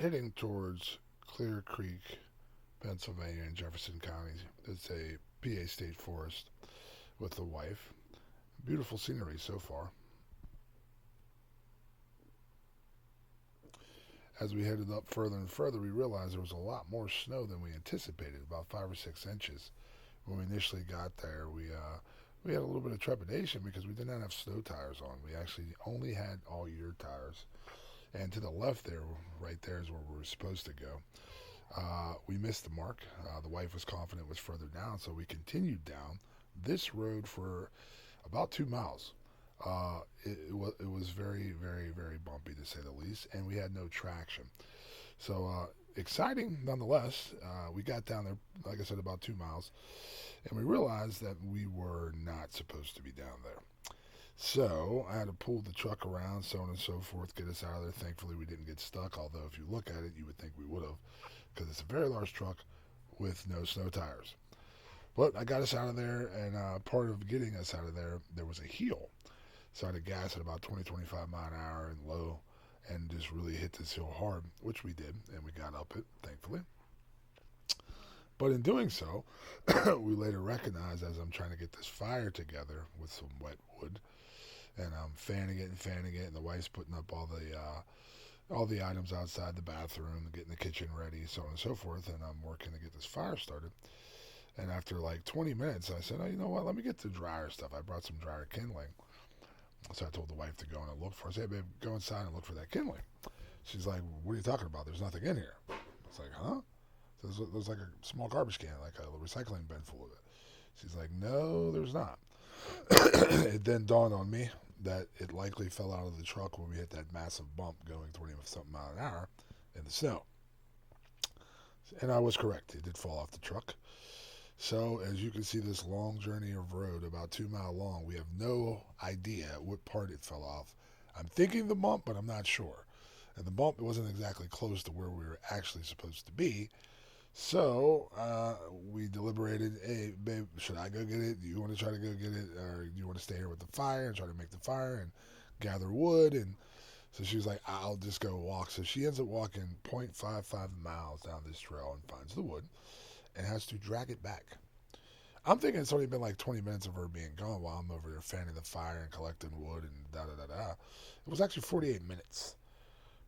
heading towards Clear Creek, Pennsylvania, in Jefferson County. It's a PA state forest with the wife. Beautiful scenery so far. As we headed up further and further, we realized there was a lot more snow than we anticipated, about 5 or 6 inches. When we initially got there, we had a little bit of trepidation because we did not have snow tires on. We actually only had all year tires. And to the left there, right there is where we were supposed to go. We missed the mark. The wife was confident it was further down, so we continued down this road for about 2 miles. It was very, very, very bumpy to say the least, and we had no traction. So exciting nonetheless. We got down there, like I said, about 2 miles, and we realized that we were not supposed to be down there. So I had to pull the truck around, so on and so forth, get us out of there. Thankfully, we didn't get stuck, although if you look at it, you would think we would have, because it's a very large truck with no snow tires. But I got us out of there, and part of getting us out of there, there was a hill. So I had to gas at about 20, 25 mile an hour and low, and just really hit this hill hard, which we did, and we got up it, thankfully. But in doing so, we later recognized as I'm trying to get this fire together with some wet wood, and I'm fanning it, and the wife's putting up all the items outside the bathroom, getting the kitchen ready, so on and so forth, and I'm working to get this fire started. And after like 20 minutes, I said, oh, you know what, let me get the dryer stuff. I brought some dryer kindling. So I told the wife to go in and look for it. I said, hey, babe, go inside and look for that kindling. She's like, what are you talking about? There's nothing in here. It's like, huh? So there's like a small garbage can, like a recycling bin full of it. She's like, no, there's not. It then dawned on me that it likely fell out of the truck when we hit that massive bump going 20 something mile an hour in the snow. And I was correct. It did fall off the truck. So, as you can see, this long journey of road, about 2 mile long, we have no idea what part it fell off. I'm thinking the bump, but I'm not sure. And the bump wasn't exactly close to where we were actually supposed to be. So, we deliberated, hey, babe, should I go get it? Do you want to try to go get it? Or do you want to stay here with the fire and try to make the fire and gather wood? And so she was like, I'll just go walk. So she ends up walking 0.55 miles down this trail and finds the wood and has to drag it back. I'm thinking it's only been like 20 minutes of her being gone while I'm over there fanning the fire and collecting wood and da da da da. It was actually 48 minutes.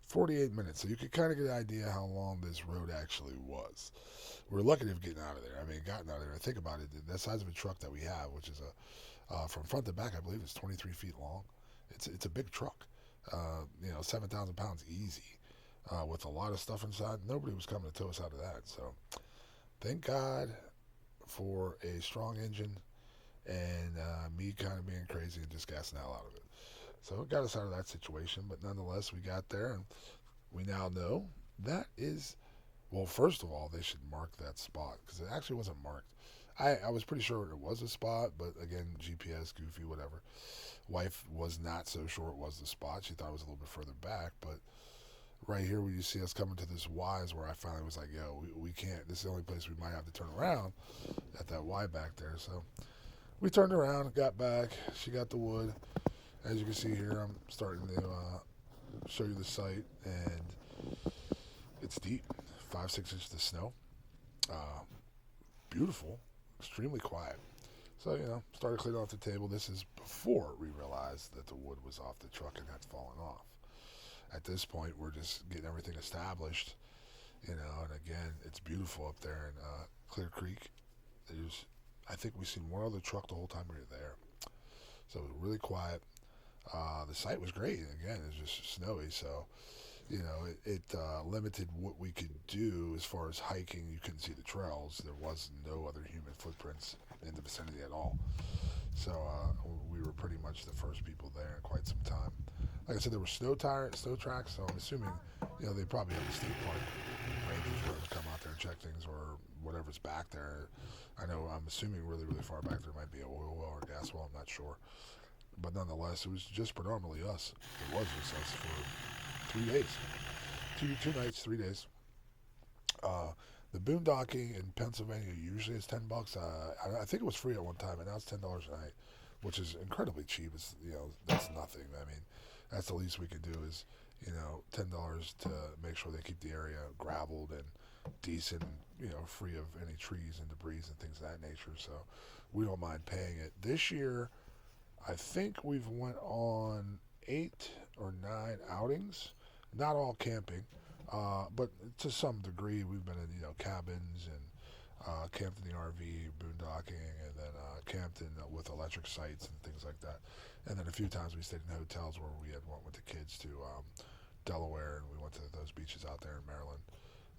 48 minutes. So you could kind of get an idea how long this road actually was. We're lucky to have gotten out of there. I mean, gotten out of there. Think about it. The size of a truck that we have, which is from front to back, I believe it's 23 feet long. It's a big truck. 7,000 pounds easy. With a lot of stuff inside. Nobody was coming to tow us out of that. So thank God for a strong engine and me kind of being crazy and just gassing the hell out of it. So it got us out of that situation, but nonetheless, we got there, and we now know that is, well, first of all, they should mark that spot, because it actually wasn't marked. I was pretty sure it was a spot, but again, GPS, goofy, whatever. Wife was not so sure it was the spot. She thought it was a little bit further back, but right here where you see us coming to this Y is where I finally was like, yo, we can't. This is the only place we might have to turn around at that Y back there. So we turned around, got back. She got the wood. As you can see here, I'm starting to show you the site, and it's deep, 5, 6 inches of snow. Uh, Beautiful, extremely quiet. So, started cleaning off the table. This is before we realized that the wood was off the truck and had fallen off. At this point, we're just getting everything established, and again, it's beautiful up there in Clear Creek. I think we've seen one other truck the whole time we were there. So it was really quiet. The site was great. Again, it was just snowy, so it limited what we could do as far as hiking. You couldn't see the trails. There was no other human footprints in the vicinity at all. So we were pretty much the first people there in quite some time. Like I said, there were snow tracks, so I'm assuming they probably have the state park rangers were to come out there and check things or whatever's back there. I'm assuming really, really far back there might be an oil well or a gas well. I'm not sure. But nonetheless, it was just predominantly us. It was just us for 3 days. Two nights, 3 days. The boondocking in Pennsylvania usually is $10. I think it was free at one time, and now it's $10 a night, which is incredibly cheap. It's that's nothing. I mean, that's the least we could do is $10 to make sure they keep the area gravelled and decent, free of any trees and debris and things of that nature. So we don't mind paying it. This year, I think we've went on 8 or 9 outings, not all camping, but to some degree we've been in cabins and camped in the RV, boondocking, and then camped in with electric sites and things like that. And then a few times we stayed in hotels where we had went with the kids to Delaware, and we went to those beaches out there in Maryland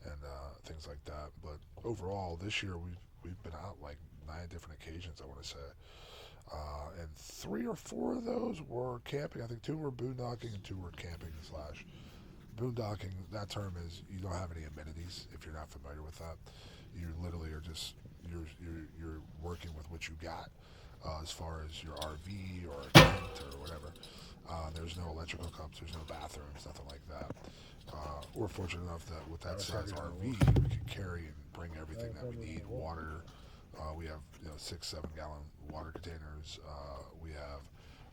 and things like that. But overall, this year we've been out like 9 different occasions, I want to say, and 3 or 4 of those were camping. I think 2 were boondocking and 2 were camping slash boondocking. That term is you don't have any amenities if you're not familiar with that. You literally are just you're working with what you got as far as your RV or a tent or whatever. There's no electrical hookups, there's no bathrooms, nothing like that. We're fortunate enough that with that size RV, we can carry and bring everything that we need. Water, we have 6, 7 gallon water containers. We have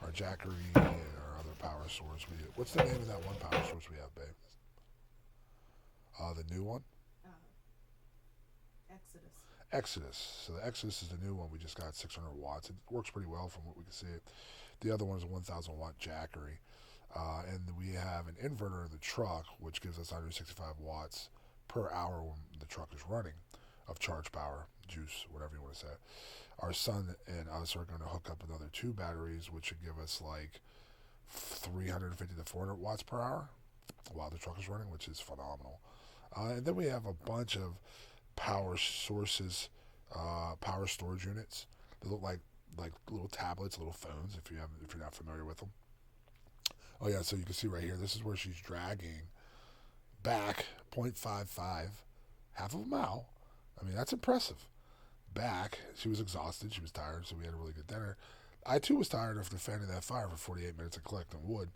our Jackery and our other power source. What's the name of that one power source we have, babe? The new one? Uh, Exodus. Exodus. So the Exodus is the new one. We just got 600 watts. It works pretty well from what we can see. The other one is a 1,000 watt Jackery. And we have an inverter in the truck, which gives us 165 watts per hour when the truck is running of charge power, juice, whatever you want to say. Our son and us are going to hook up another 2 batteries, which should give us like 350 to 400 watts per hour while the truck is running, which is phenomenal. And then we have a bunch of power sources, power storage units. They look like little tablets, little phones. If you're not familiar with them. Oh yeah, so you can see right here. This is where she's dragging back 0.55, half of a mile. I mean, that's impressive. Back, she was exhausted. She was tired, so we had a really good dinner. I too was tired after fanning that fire for 48 minutes and collecting wood.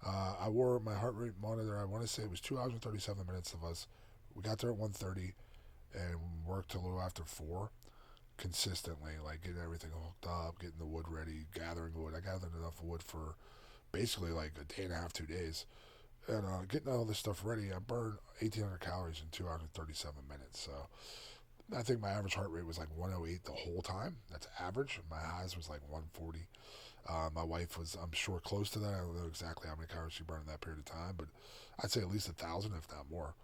I wore my heart rate monitor. I want to say it was 2 hours and 37 minutes of us. We got there at 1:30 and worked till a little after 4 consistently, like getting everything hooked up, getting the wood ready, gathering wood. I gathered enough wood for basically like a day and a half, 2 days. And getting all this stuff ready, I burned 1,800 calories in 2 hours and 37 minutes. So I think my average heart rate was like 108 the whole time. That's average. My highs was like 140. My wife was, I'm sure, close to that. I don't know exactly how many calories she burned in that period of time, but I'd say at least 1,000, if not more.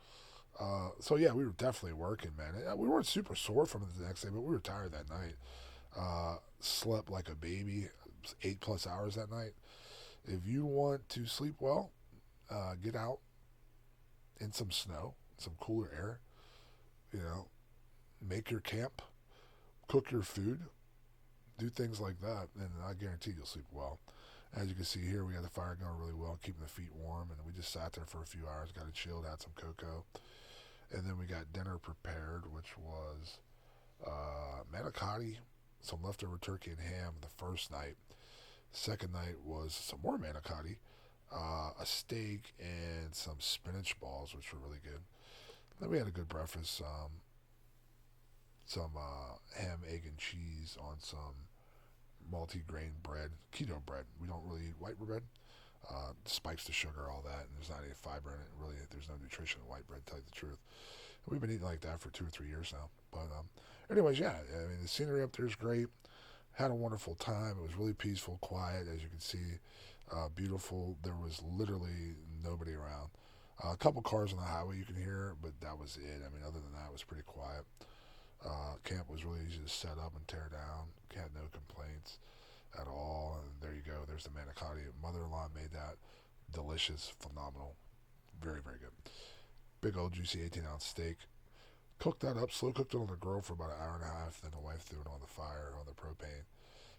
So yeah, we were definitely working, man. We weren't super sore from it the next day, but we were tired that night. Slept like a baby, 8+ hours that night. If you want to sleep well, get out in some snow, some cooler air. You know, make your camp, cook your food, do things like that, and I guarantee you'll sleep well. As you can see here, we got the fire going really well, keeping the feet warm, and we just sat there for a few hours, got it chilled, had some cocoa, and then we got dinner prepared, which was manicotti, some leftover turkey and ham the first night. Second night was some more manicotti, a steak, and some spinach balls, which were really good. Then we had a good breakfast, some ham, egg, and cheese on some multi-grain bread, keto bread. We don't really eat white bread. Spikes the sugar, all that, and there's not any fiber in it. Really, there's no nutrition in white bread, to tell you the truth. We've been eating like that for 2 or 3 years now. But anyways, yeah, I mean, the scenery up there is great. Had a wonderful time. It was really peaceful, quiet, as you can see. Beautiful. There was literally nobody around. A couple cars on the highway you can hear, but that was it. I mean, other than that, it was pretty quiet. Camp was really easy to set up and tear down. Had no complaints at all. And there you go. There's the manicotti. Mother-in-law made that. Delicious, phenomenal, very, very good. Big old juicy 18-ounce steak. Cooked that up, slow cooked it on the grill for about an hour and a half. Then the wife threw it on the fire on the propane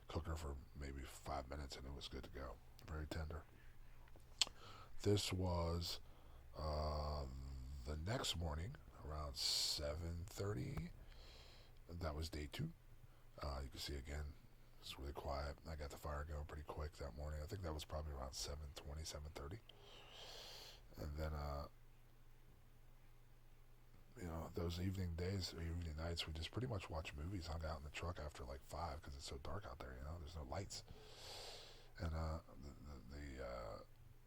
cooker for maybe 5 minutes, and it was good to go. Very tender. This was the next morning around 7:30. That was day 2. You can see again, it's really quiet. I got the fire going pretty quick that morning. I think that was probably around 7:20, 7:30. And then, those evening days or evening nights, we just pretty much watch movies, hung out in the truck after like 5 because it's so dark out there, there's no lights. And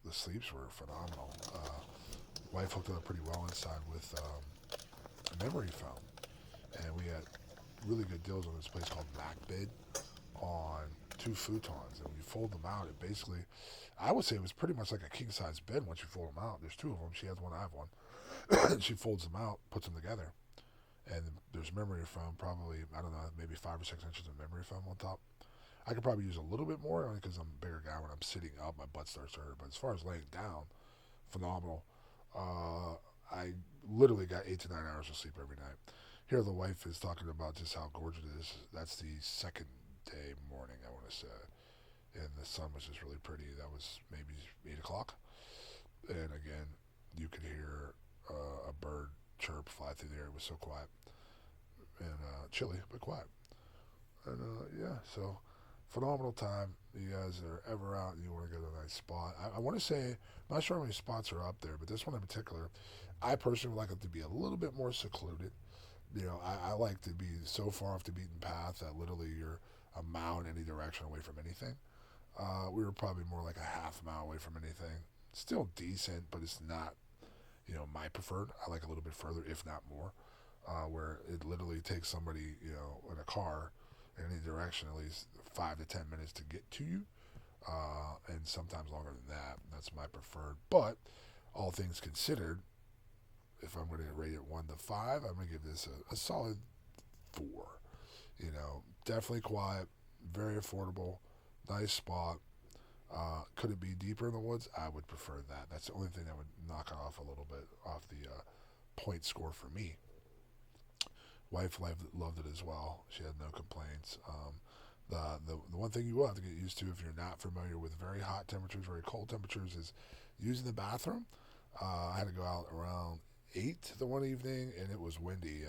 the sleeps were phenomenal. Wife hooked it up pretty well inside with a memory foam, and we had really good deals on this place called MacBid on two futons, and when you fold them out, it basically, I would say it was pretty much like a king size bed once you fold them out. There's two of them. She has one, I have one. And she folds them out, puts them together, and there's memory foam, probably, I don't know, maybe 5 or 6 inches of memory foam on top. I could probably use a little bit more only because I'm a bigger guy. When I'm sitting up, my butt starts to hurt. But as far as laying down, phenomenal. I literally got 8 to 9 hours of sleep every night. Here, the wife is talking about just how gorgeous it is. That's the second day morning, I want to say. And the sun was just really pretty. That was maybe 8 o'clock. And again, you could hear a bird chirp fly through the air. It was so quiet and chilly, but quiet. And yeah, so phenomenal time. You guys are ever out and you want to go to a nice spot. I want to say, I'm not sure how many spots are up there, but this one in particular, I personally would like it to be a little bit more secluded. You know, I like to be so far off the beaten path that literally you're a mile in any direction away from anything. We were probably more like a half mile away from anything. Still decent, but it's not, my preferred. I like a little bit further, if not more, where it literally takes somebody, in a car in any direction at least 5 to 10 minutes to get to you, and sometimes longer than that. That's my preferred. But all things considered, if I'm going to rate it 1 to 5, I'm going to give this a solid 4. Definitely quiet, very affordable, nice spot. Could it be deeper in the woods? I would prefer that. That's the only thing that would knock it off a little bit off the point score for me. Wife loved it as well. She had no complaints. The one thing you will have to get used to if you're not familiar with very hot temperatures, very cold temperatures, is using the bathroom. I had to go out around 8 the one evening, and it was windy.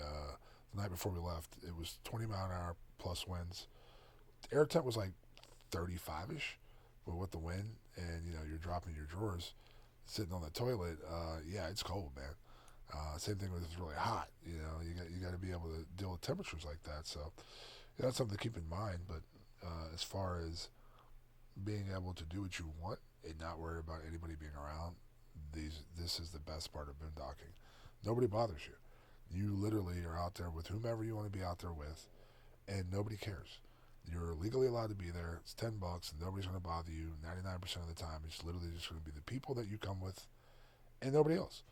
The night before we left, it was 20 mile an hour plus winds. The air temp was like 35-ish, but with the wind and, you're dropping your drawers, sitting on the toilet, yeah, it's cold, man. Same thing when it's really hot. You got to be able to deal with temperatures like that. So that's something to keep in mind. But as far as being able to do what you want and not worry about anybody being around, this is the best part of boondocking. Nobody bothers you. You literally are out there with whomever you want to be out there with, and nobody cares. You're legally allowed to be there. It's $10, and nobody's going to bother you. 99% of the time, it's literally just going to be the people that you come with, and nobody else.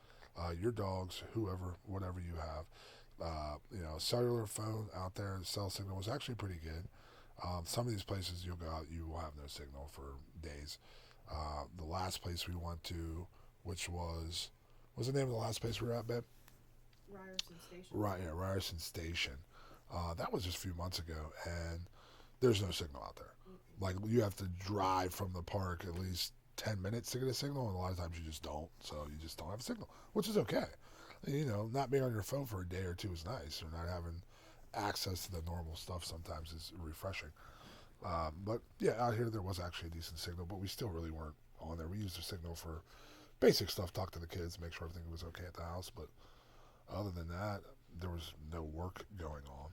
Your dogs, whoever, whatever you have. Cellular phone out there, the cell signal was actually pretty good. Some of these places you'll go out, you will have no signal for days. The last place we went to, which what's the name of the last place we were at, babe? Ryerson Station. Right, yeah, Ryerson Station. That was just a few months ago, and there's no signal out there. Mm-hmm. Like, you have to drive from the park at least 10 minutes to get a signal, and a lot of times you just don't, so you just don't have a signal, which is okay. Not being on your phone for a day or two is nice, or not having access to the normal stuff sometimes is refreshing. But yeah, out here there was actually a decent signal, but we still really weren't on there. We used the signal for basic stuff, talk to the kids, make sure everything was okay at the house, but other than that, there was no work going on.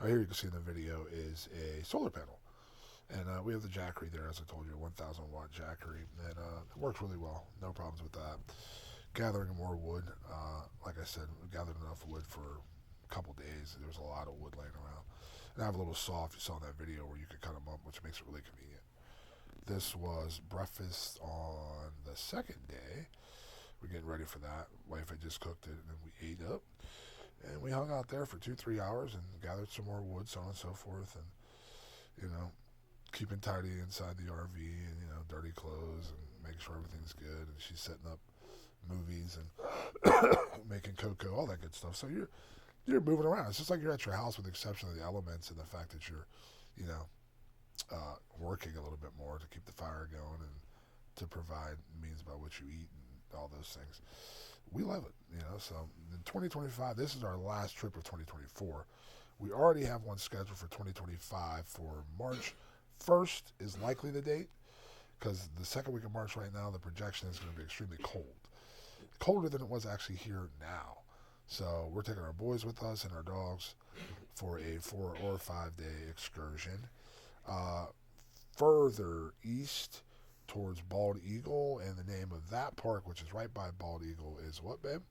Right here you can see in the video is a solar panel. And we have the Jackery there, as I told you, a 1,000 watt Jackery, and it works really well. No problems with that. Gathering more wood, like I said, we gathered enough wood for a couple days. There was a lot of wood laying around. And I have a little saw, if you saw in that video, where you can cut them up, which makes it really convenient. This was breakfast on the second day. We're getting ready for that. Wife had just cooked it, and then we ate up. And we hung out there for 2-3 hours and gathered some more wood, so on and so forth. And, keeping tidy inside the RV and, dirty clothes and making sure everything's good. And she's setting up movies and making cocoa, all that good stuff. So you're moving around. It's just like you're at your house with the exception of the elements and the fact that you're, working a little bit more to keep the fire going and to provide means by which you eat and all those things. We love it, So in 2025, this is our last trip of 2024. We already have one scheduled for 2025 for March 1st is likely the date, because the second week of March right now, the projection is going to be extremely cold. Colder than it was actually here now. So we're taking our boys with us and our dogs for a 4 or 5 day excursion. Further east towards Bald Eagle, and the name of that park, which is right by Bald Eagle, is what, babe?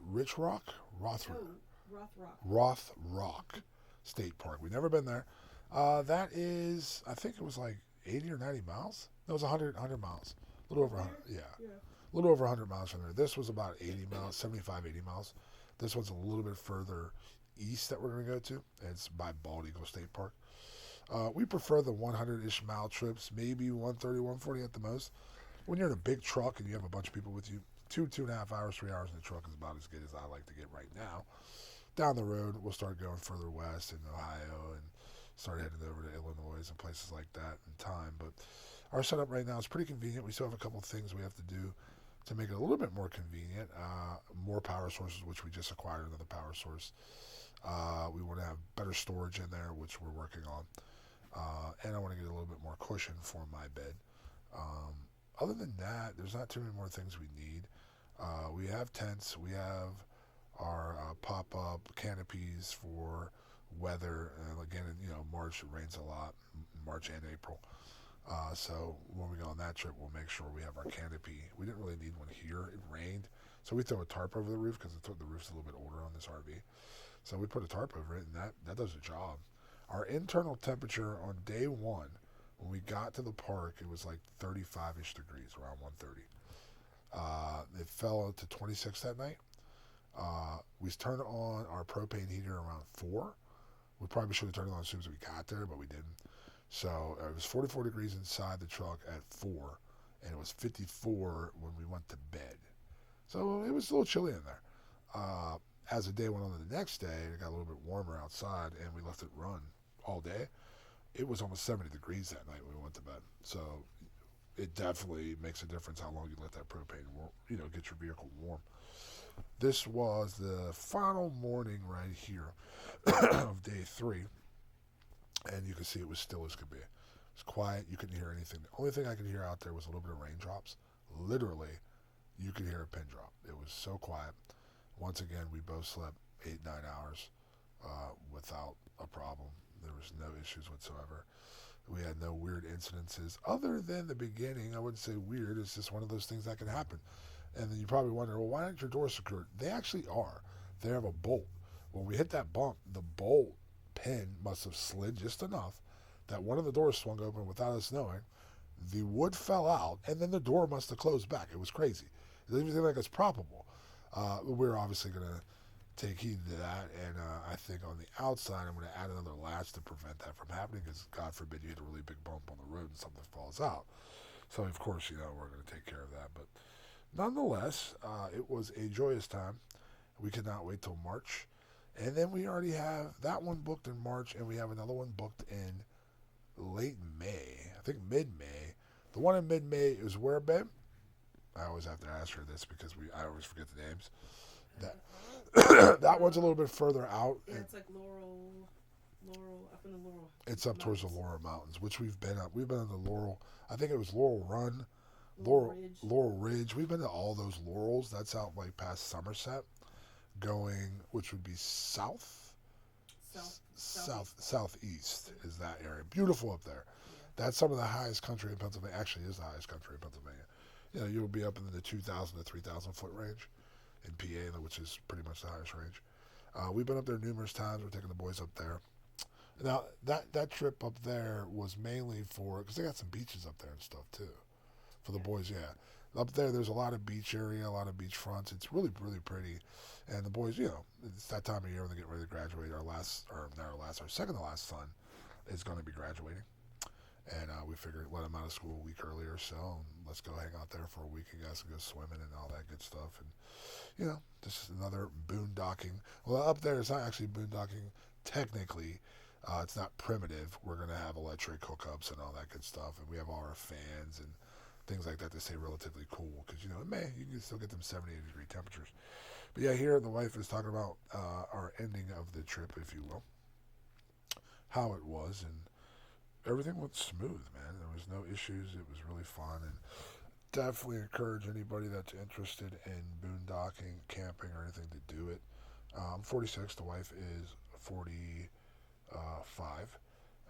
Rich Rock, Roth, Oh, Roth Rock. Roth Rock State Park. We've never been there. That is, I think it was like 80 or 90 miles. No, it was 100 miles. A little over 100. Yeah, Yeah. a little over 100 miles from there. This was about 80 miles, 75, 80 miles. This one's a little bit further east that we're going to go to. It's by Bald Eagle State Park. We prefer the 100-ish mile trips, maybe 130, 140 at the most. When you're in a big truck and you have a bunch of people with you, 2.5 hours, 3 hours in the truck is about as good as I like to get right now. Down the road, we'll start going further west in Ohio and start heading over to Illinois and places like that in time. But our setup right now is pretty convenient. We still have a couple of things we have to do to make it a little bit more convenient. More power sources, which we just acquired another power source. We want to have better storage in there, which we're working on. And I want to get a little bit more cushion for my bed. Other than that, there's not too many more things we need. We have tents. We have our pop-up canopies for weather. Again, March it rains a lot, March and April. So when we go on that trip, we'll make sure we have our canopy. We didn't really need one here. It rained, so we throw a tarp over the roof because the roof's a little bit older on this RV. So we put a tarp over it, and that does the job. Our internal temperature on day one, when we got to the park, it was like 35-ish degrees, around 130. It fell to 26 that night. We turned on our propane heater around 4. We probably should have turned it on as soon as we got there, but we didn't. So it was 44 degrees inside the truck at 4, and it was 54 when we went to bed. So it was a little chilly in there. As the day went on to the next day, it got a little bit warmer outside, and we left it run all day. It was almost 70 degrees that night when we went to bed. So it definitely makes a difference how long you let that propane get your vehicle warm. This was the final morning right here of day 3, and you can see it was still as could be. It was quiet. You couldn't hear anything. The only thing I could hear out there was a little bit of raindrops. Literally, you could hear a pin drop. It was so quiet. Once again, we both slept 8-9 hours without a problem. There was no issues whatsoever. We had no weird incidences other than the beginning. I wouldn't say weird. It's just one of those things that can happen. And then you probably wonder, well, why aren't your doors secured? They actually are. They have a bolt. When we hit that bump, the bolt pin must have slid just enough that one of the doors swung open without us knowing. The wood fell out, and then the door must have closed back. It was crazy. It doesn't even seem like it's probable. We're obviously going to take heed to that, and I think on the outside I'm going to add another latch to prevent that from happening, because God forbid you hit a really big bump on the road and something falls out. So of course we're going to take care of that. But nonetheless, it was a joyous time. We could not wait till March, and then we already have that one booked in March, and we have another one booked in late May. I think mid-May. The one in mid-May is where, babe? I always have to ask her this because I always forget the names. That one's a little bit further out. Yeah, it's like Laurel, up in the Laurel. It's up towards the Laurel Mountains, which we've been up. We've been on the Laurel. I think it was Laurel Run, Laurel Ridge. We've been to all those Laurels. That's out like past Somerset, which would be southeast is that area. Beautiful up there. Yeah. That's some of the highest country in Pennsylvania. Actually, is the highest country in Pennsylvania. You'll be up in the 2,000 to 3,000 foot range in PA, which is pretty much the highest range. We've been up there numerous times. We're taking the boys up there. Now, that trip up there was mainly because they got some beaches up there and stuff, too. For the boys, yeah. Up there's a lot of beach area, a lot of beach fronts. It's really, really pretty. And the boys, it's that time of year when they get ready to graduate. Our second to last son is going to be graduating. And we figured let him out of school a week earlier, so let's go hang out there for a week, I guess, and go swimming and all that good stuff. And, just another boondocking. Well, up there, it's not actually boondocking technically. It's not primitive. We're going to have electric hookups and all that good stuff. And we have all our fans and things like that to stay relatively cool. Because, in May, you can still get them 78 degree temperatures. But, yeah, here the wife is talking about our ending of the trip, if you will. How it was, and everything went smooth, man. There was no issues. It was really fun, and definitely encourage anybody that's interested in boondocking, camping, or anything to do it. I'm 46. The wife is 45.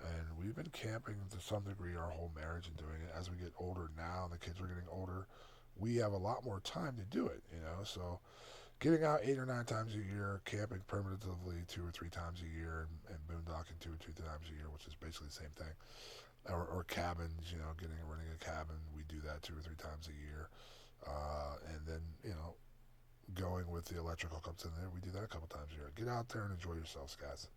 And we've been camping to some degree our whole marriage and doing it. As we get older now, the kids are getting older, we have a lot more time to do it, you know. So getting out 8 or 9 times a year, camping primitively 2 or 3 times a year, and boondocking 2 or 3 times a year, which is basically the same thing. Or cabins, you know, getting and running a cabin, we do that 2 or 3 times a year. And then, you know, going with the electrical comes in there, we do that a couple times a year. Get out there and enjoy yourselves, guys.